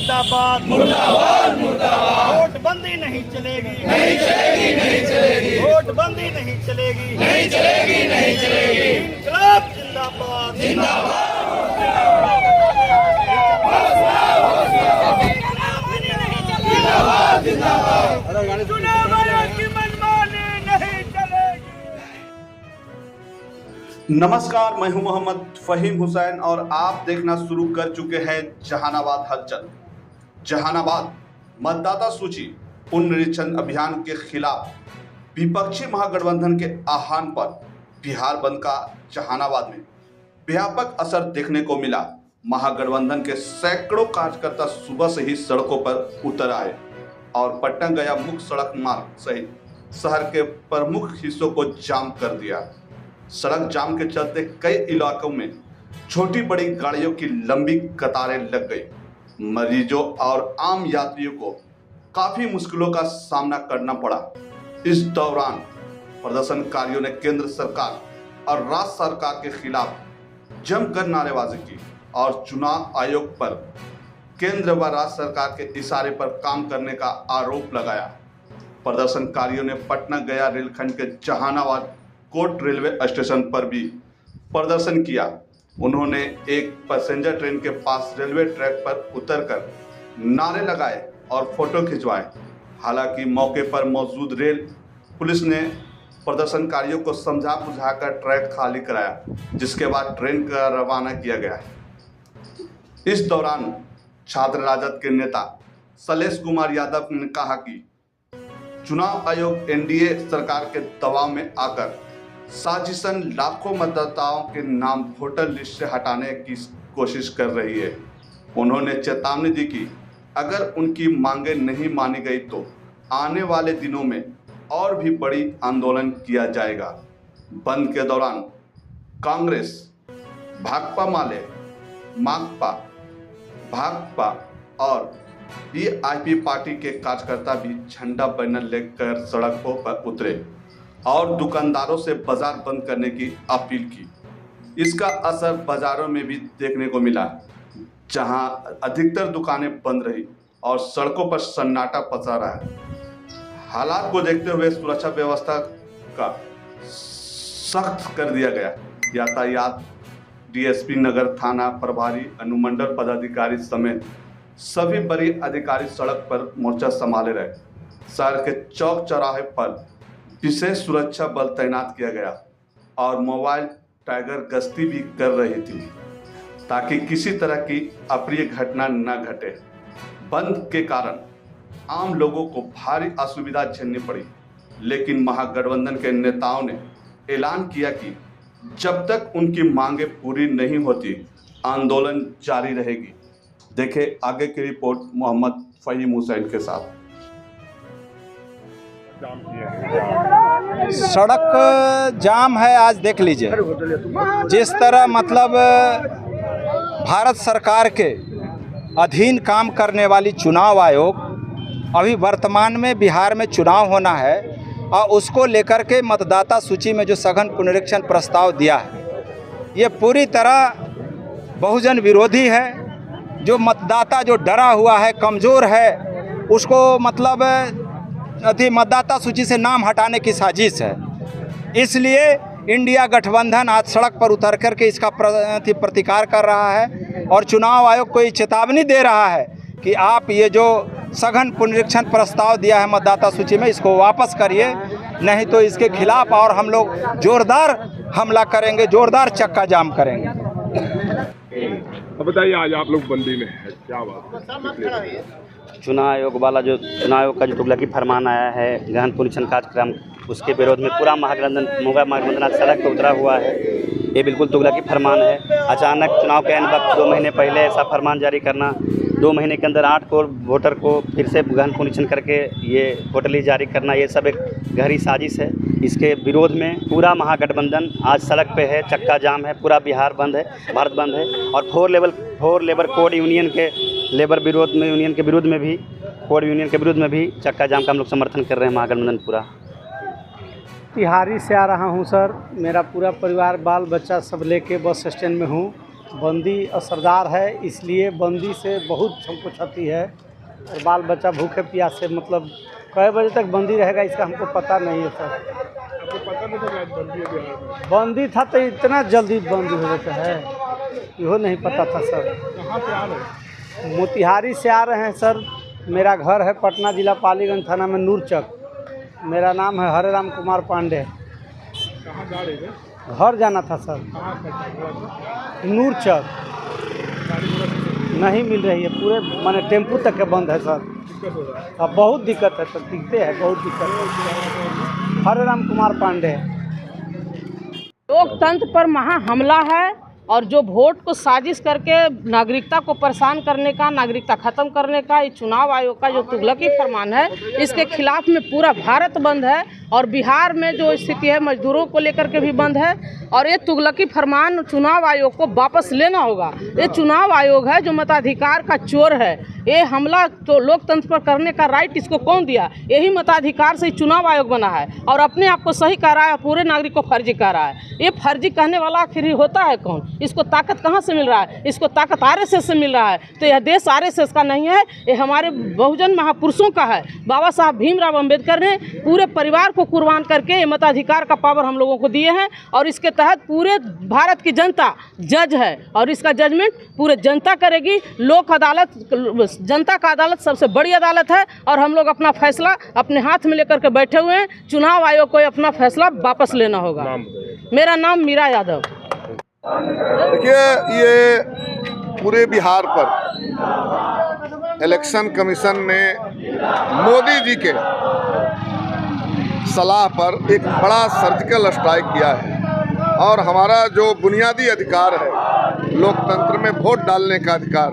मुर्दाबाद मुर्दाबाद मुर्दाबाद। नोटबंदी नहीं चलेगी नहीं चलेगी नहीं चलेगी। नोटबंदी नहीं चलेगी नहीं चलेगी नहीं चलेगी। इंकलाब जिंदाबाद जिंदाबाद। चुनाव आयोग की मनमानी नहीं चलेगी। नमस्कार, मैं हूं मोहम्मद फहीम हुसैन और आप देखना शुरू कर चुके हैं जहानाबाद हलचल। जहानाबाद मतदाता सूची पुनरीक्षण अभियान के खिलाफ विपक्षी महागठबंधन के आह्वान पर बिहार बंद का जहानाबाद में व्यापक असर देखने को मिला। महागठबंधन के सैकड़ों कार्यकर्ता सुबह से ही सड़कों पर उतर आए और पटना गया मुख्य सड़क मार्ग सहित शहर के प्रमुख हिस्सों को जाम कर दिया। सड़क जाम के चलते कई इलाकों में छोटी बड़ी गाड़ियों की लंबी कतारें लग गई। मरीजों और आम यात्रियों को काफी मुश्किलों का सामना करना पड़ा। इस दौरान प्रदर्शनकारियों ने केंद्र सरकार और राज्य सरकार के खिलाफ जमकर नारेबाजी की और चुनाव आयोग पर केंद्र व राज्य सरकार के इशारे पर काम करने का आरोप लगाया। प्रदर्शनकारियों ने पटना गया रेलखंड के जहानाबाद कोट रेलवे स्टेशन पर भी प्रदर्शन किया। उन्होंने एक पैसेंजर ट्रेन के पास रेलवे ट्रैक पर उतरकर नारे लगाए और फोटो खिंचवाए। हालांकि मौके पर मौजूद रेल पुलिस ने प्रदर्शनकारियों को समझा बुझाकर ट्रैक खाली कराया, जिसके बाद ट्रेन का रवाना किया गया। इस दौरान छात्र राजद के नेता शैलेश कुमार यादव ने कहा कि चुनाव आयोग एनडीए सरकार के दबाव में आकर साजिशन लाखों मतदाताओं के नाम वोटर लिस्ट से हटाने की कोशिश कर रही है। उन्होंने चेतावनी दी कि अगर उनकी मांगें नहीं मानी गई तो आने वाले दिनों में और भी बड़ी आंदोलन किया जाएगा। बंद के दौरान कांग्रेस, भाकपा माले, माकपा, भाकपा और वीआईपी पार्टी के कार्यकर्ता भी झंडा बैनर लेकर सड़कों पर उतरे और दुकानदारों से बाजार बंद करने की अपील की। इसका असर बाजारों में भी देखने को मिला, जहां अधिकतर दुकानें बंद रही और सड़कों पर सन्नाटा पसरा रहा है। हालात को देखते हुए सुरक्षा व्यवस्था का सख्त कर दिया गया। यातायात डीएसपी, नगर थाना प्रभारी, अनुमंडल पदाधिकारी समेत सभी बड़ी अधिकारी सड़क पर मोर्चा संभाले रहे। शहर के चौक चौराहे पर विशेष सुरक्षा बल तैनात किया गया और मोबाइल टाइगर गश्ती भी कर रही थी ताकि किसी तरह की अप्रिय घटना न घटे। बंद के कारण आम लोगों को भारी असुविधा झेलनी पड़ी, लेकिन महागठबंधन के नेताओं ने ऐलान किया कि जब तक उनकी मांगें पूरी नहीं होती आंदोलन जारी रहेगी। देखें आगे की रिपोर्ट मोहम्मद फहीम हुसैन के साथ। सड़क जाम है, आज देख लीजिए जिस तरह मतलब भारत सरकार के अधीन काम करने वाली चुनाव आयोग अभी वर्तमान में बिहार में चुनाव होना है और उसको लेकर के मतदाता सूची में जो सघन पुनरीक्षण प्रस्ताव दिया है, ये पूरी तरह बहुजन विरोधी है। जो मतदाता जो डरा हुआ है, कमज़ोर है, उसको मतलब मतदाता सूची से नाम हटाने की साजिश है। इसलिए इंडिया गठबंधन आज सड़क पर उतर कर के इसका प्रतिकार कर रहा है और चुनाव आयोग को ये चेतावनी दे रहा है कि आप ये जो सघन पुनरीक्षण प्रस्ताव दिया है मतदाता सूची में, इसको वापस करिए, नहीं तो इसके खिलाफ और हम लोग जोरदार हमला करेंगे, जोरदार चक्का जाम करेंगे। अब बताइए, आज आप लोग बंदी में हैं, क्या बात? चुनाव आयोग वाला जो चुनाव आयोग का जो तुगलकी फरमान आया है गहन पुनरीक्षण कार्यक्रम, उसके विरोध में पूरा महागठबंधन आज सड़क पर उतरा हुआ है। ये बिल्कुल तुगलकी फरमान है। अचानक चुनाव के ऐन वक्त 2 महीने पहले ऐसा फरमान जारी करना, 2 महीने के अंदर 8 करोड़ वोटर को फिर से गहन पुनरीक्षण करके ये वोटर लिस्ट जारी करना, ये सब एक गहरी साजिश है। इसके विरोध में पूरा महागठबंधन आज सड़क पे है, चक्का जाम है, पूरा बिहार बंद है, भारत बंद है। और 4 लेबर कोड यूनियन के यूनियन के विरोध में भी, कोड यूनियन के विरोध में भी चक्का जाम का हम लोग समर्थन कर रहे हैं। महागठबंधन पूरा तिहारी से आ रहा हूं सर। मेरा पूरा परिवार बाल बच्चा सब लेके बस स्टैंड में हूं। बंदी असरदार है, इसलिए बंदी से बहुत हमको क्षति है और बाल बच्चा भूखे प्यासे मतलब कई बजे तक बंदी रहेगा इसका हमको पता नहीं है सर। आपको पता नहीं था कि आज बंदी है बिहार में? बंदी था तो इतना जल्दी बंदी हो जाता है, इहो नहीं पता था सर। कहाँ से आ रहे हैं? मोतिहारी से आ रहे हैं सर। मेरा घर है पटना जिला पालीगंज थाना में नूरचक। मेरा नाम है हरे राम कुमार पांडे। कहाँ जा रहे थे? घर जाना था सर। कहाँ से? नूरचक गाड़ी घोड़ा की नहीं मिल रही है, पूरे माने टेम्पू तक के बंद है सर। दिक्कत हो रहा है। अब बहुत दिक्कत है सर, दिखते हैं बहुत दिक्कत है। हरे राम कुमार पांडे। लोकतंत्र पर महा हमला है और जो वोट को साजिश करके नागरिकता को परेशान करने का, नागरिकता खत्म करने का ये चुनाव आयोग का जो तुगलकी फरमान है, इसके खिलाफ में पूरा भारत बंद है। और बिहार में जो स्थिति है मजदूरों को लेकर के भी बंद है। और ये तुगलकी फरमान चुनाव आयोग को वापस लेना होगा। ये चुनाव आयोग है जो मताधिकार का चोर है। ये हमला तो लोकतंत्र पर करने का राइट इसको कौन दिया? यही मताधिकार से चुनाव आयोग बना है और अपने आप को सही कह रहा है, पूरे नागरिक को फर्जी कह रहा है। ये फर्जी कहने वाला आखिर होता है कौन? इसको ताकत कहाँ से मिल रहा है? इसको ताकत आरएसएस से मिल रहा है। तो यह देश आरएसएस का नहीं है, ये हमारे बहुजन महापुरुषों का है। बाबा साहब भीमराव अंबेडकर ने पूरे परिवार को कुर्बान करके ये मताधिकार का पावर हम लोगों को दिए हैं और इसके तहत पूरे भारत की जनता जज है और इसका जजमेंट पूरे जनता करेगी। लोक अदालत, जनता का अदालत सबसे बड़ी अदालत है और हम लोग अपना फैसला अपने हाथ में लेकर के बैठे हुए हैं। चुनाव आयोग को अपना फैसला वापस लेना होगा। मेरा नाम मीरा यादव। देखिए, ये पूरे बिहार पर इलेक्शन कमीशन ने मोदी जी के सलाह पर एक बड़ा सर्जिकल स्ट्राइक किया है और हमारा जो बुनियादी अधिकार है लोकतंत्र में वोट डालने का अधिकार,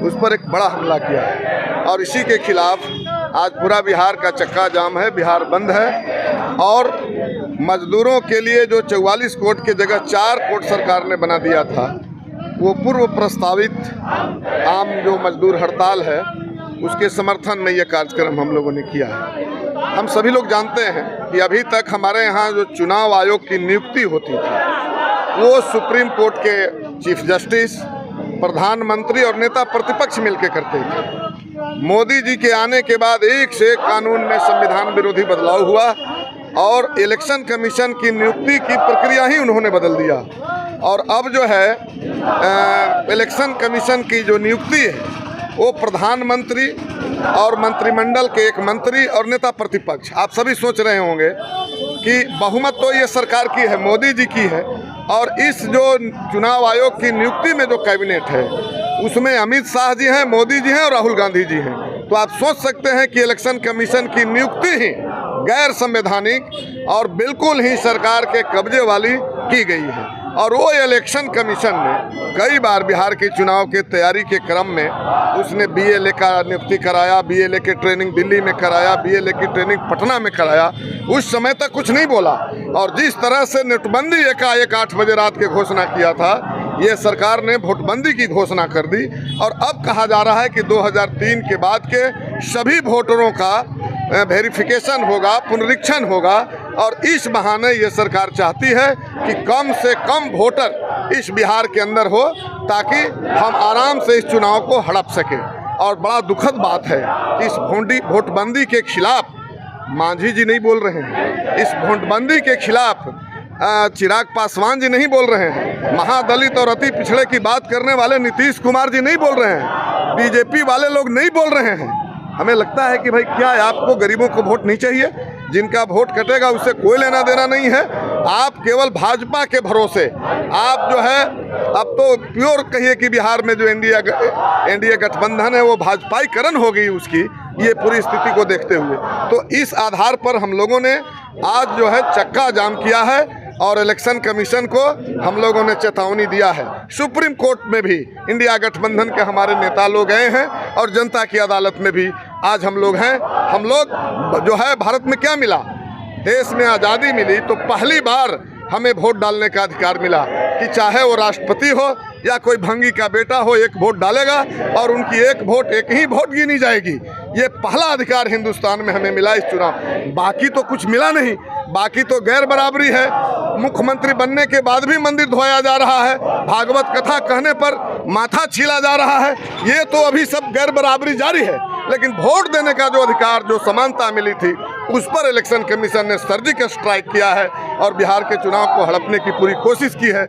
उस पर एक बड़ा हमला किया है। और इसी के खिलाफ आज पूरा बिहार का चक्का जाम है, बिहार बंद है। और मजदूरों के लिए जो 44 कोर्ट की जगह 4 कोर्ट सरकार ने बना दिया था, वो पूर्व प्रस्तावित आम जो मजदूर हड़ताल है उसके समर्थन में ये कार्यक्रम हम लोगों ने किया है। हम सभी लोग जानते हैं कि अभी तक हमारे यहाँ जो चुनाव आयोग की नियुक्ति होती थी वो सुप्रीम कोर्ट के चीफ जस्टिस, प्रधानमंत्री और नेता प्रतिपक्ष मिलकर करते थे। मोदी जी के आने के बाद एक से एक कानून में संविधान विरोधी बदलाव हुआ और इलेक्शन कमीशन की नियुक्ति की प्रक्रिया ही उन्होंने बदल दिया। और अब जो है इलेक्शन कमीशन की जो नियुक्ति है वो प्रधानमंत्री और मंत्रिमंडल के एक मंत्री और नेता प्रतिपक्ष। आप सभी सोच रहे होंगे कि बहुमत तो ये सरकार की है, मोदी जी की है, और इस जो चुनाव आयोग की नियुक्ति में जो कैबिनेट है उसमें अमित शाह जी हैं, मोदी जी हैं और राहुल गांधी जी हैं। तो आप सोच सकते हैं कि इलेक्शन कमीशन की नियुक्ति ही गैर संवैधानिक और बिल्कुल ही सरकार के कब्जे वाली की गई है। और वो इलेक्शन कमीशन ने कई बार बिहार के चुनाव के तैयारी के क्रम में उसने बीएलए का नियुक्ति कराया, बीएलए की ट्रेनिंग दिल्ली में कराया, बीएलए की ट्रेनिंग पटना में कराया। उस समय तक कुछ नहीं बोला। और जिस तरह से नोटबंदी एकाएक 8 बजे रात के घोषणा किया था, ये सरकार ने वोटबंदी की घोषणा कर दी। और अब कहा जा रहा है कि 2003 के बाद के सभी वोटरों का वेरिफिकेशन होगा, पुनरीक्षण होगा। और इस बहाने ये सरकार चाहती है कि कम से कम वोटर इस बिहार के अंदर हो ताकि हम आराम से इस चुनाव को हड़प सकें। और बड़ा दुखद बात है कि इस वोटबंदी के खिलाफ मांझी जी नहीं बोल रहे हैं, इस वोटबंदी के खिलाफ चिराग पासवान जी नहीं बोल रहे हैं, महादलित और अति पिछड़े की बात करने वाले नीतीश कुमार जी नहीं बोल रहे हैं, बीजेपी वाले लोग नहीं बोल रहे हैं। हमें लगता है कि भाई क्या आपको गरीबों को वोट नहीं चाहिए? जिनका वोट कटेगा उससे कोई लेना देना नहीं है। आप केवल भाजपा के भरोसे आप जो है, अब तो प्योर कहिए कि बिहार में जो एनडीए गठबंधन है वो भाजपाईकरण हो गई उसकी, ये पूरी स्थिति को देखते हुए। तो इस आधार पर हम लोगों ने आज जो है चक्का जाम किया है और इलेक्शन कमीशन को हम लोगों ने चेतावनी दिया है। सुप्रीम कोर्ट में भी इंडिया गठबंधन के हमारे नेता लोग गए हैं और जनता की अदालत में भी आज हम लोग हैं। हम लोग जो है, भारत में क्या मिला? देश में आज़ादी मिली तो पहली बार हमें वोट डालने का अधिकार मिला कि चाहे वो राष्ट्रपति हो या कोई भंगी का बेटा हो, एक वोट डालेगा और उनकी एक ही वोट गिनी जाएगी। ये पहला अधिकार हिंदुस्तान में हमें मिला इस चुनाव। बाकी तो कुछ मिला नहीं। बाकी तो गैर बराबरी है। मुख्यमंत्री बनने के बाद भी मंदिर धोया जा रहा है, भागवत कथा कहने पर माथा छीला जा रहा है। ये तो अभी सब गैर बराबरी जारी है, लेकिन वोट देने का जो अधिकार, जो समानता मिली थी, उस पर इलेक्शन कमीशन ने सर्जिकल स्ट्राइक किया है और बिहार के चुनाव को हड़पने की पूरी कोशिश की है।